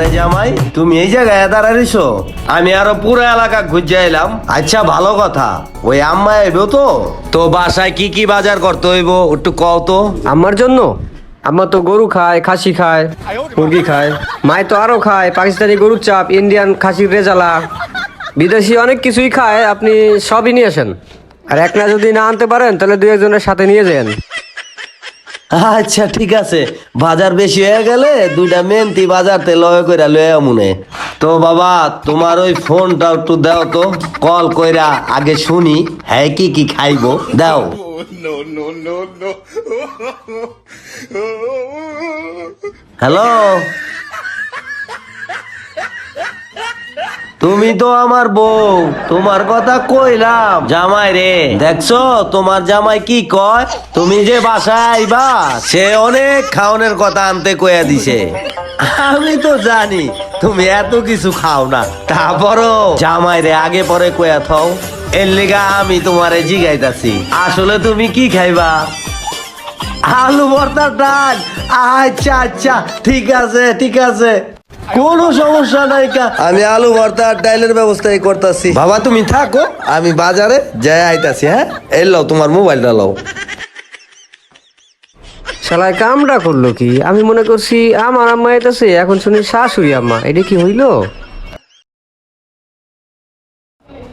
আরে জামাই তুমি এই জায়গায় দাঁড়াইছো? আমি আরো পুরো এলাকা ঘুরতে এলাম। আচ্ছা ভালো কথা, ওই আম্মা এবো তো? তো বাসায় কি কি বাজার করতে হইব একটু কও তো। আমার জন্য? আমার তো গরু খায়, খাসি খায়, মুরগি খায়, মায় তো আরো খায়, পাকিস্তানি গরুর চাপ, ইন্ডিয়ান খাসির রেজালা, বিদেশি অনেক কিছুই খায়। আপনি সবই নিয়ে আসেন। আর একটা যদি না আনতে পারেন তাহলে দুই একজনের সাথে নিয়ে যান। আচ্ছা ঠিক আছে, বাজার বেশি হয়ে গেলে দুইটা মেন্তি বাজারতে লয় কইরা লয়ে মনে। তো বাবা তোমার ওই ফোনটা একটু দাও তো, কল কইরা আগে শুনি হ্যাঁ কি কি খাইবো দাও। হ্যালো, তুমি তো আমার বউ, তোমার কথা কইলাম। জামাই রে দেখছো তোমার জামাই কি কয়? তুমি যে বাসায় আইবা সে অনেক খাওনের কথা আনতে কইয়া দিছে। আমি তো জানি তুমি এত কিছু খাও না, তারপরও জামাই রে আগে পরে কইয়া থাও। এর লিগা আমি তোমারে জিগাইতাছি আসলে তুমি কি খাইবা? আলু ভর্তা ডাল? আচ্ছা আচ্ছা ঠিক আছে ঠিক আছে, কোনো সমস্যা নাই কা, আমি আলু ভর্তা আর ডাইলের ব্যবস্থাই করতেছি। বাবা তুমি থাকো, আমি বাজারে যাই আইতাছি। হ্যাঁ এই লও তোমার মোবাইলটা লও। শালায় কামটা করলো কি? আমি মনে করছি আমার আম্মা এতেছে, এখন শুনি শাশুড়ি আম্মা। এটা কি হইলো?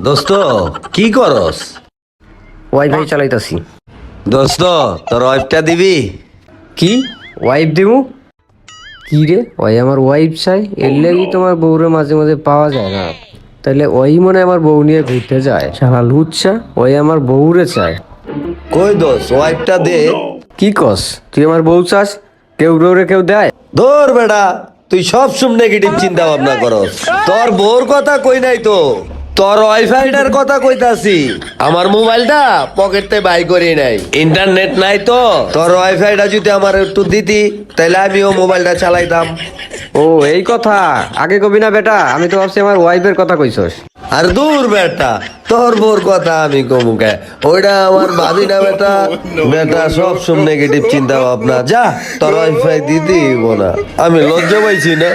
দোস্ত কি করস? ওয়াইফাই চালাইতাছি। দোস্ত তোর ওয়াইফটা দিবি? কি ওয়াইফ দিমু? কি রে, ওই আমার ওয়াইফ চাই? এর লেগেই তোমার বউরে মাঝে মাঝে পাওয়া যায় না। তাইলে ওই মনে হয় আমার বউ নিয়ে ঘুরতে যায়। শালা লুচ্ছা, ওই আমার বউরে চায়। কই দোস্ত ওয়াইফটা দে। কি কস তুই? আমার বউ চাস? কেউ রোরে কেউ দেয়? ধর বেটা, তুই সব সব নেগেটিভ চিন্তা ভাবনা করস। তোর বউর কথা কই নাই তো, তোর ওয়াইফাইটার কথা কইতাছি। আমার মোবাইলটা পকেটে বাই করি নাই, ইন্টারনেট নাই তো। তোর ওয়াইফাইটা যদি আমার একটু দিতি তাহলে আমিও মোবাইলটা চালাইতাম। ও এই কথা, আগে কবি না বেটা। আমি তো ভাবছি আমার ওয়াইফের কথা কইছস। আর দূর বেটা, তোর বউর কথা আমি কমুকে, ওইটা আমার ভাবি না বেটা। বেটা সব সব নেগেটিভ চিন্তা ভাবনা। যা তোর ওয়াইফাই দিদি না, আমি লজ্জা পাইছি না।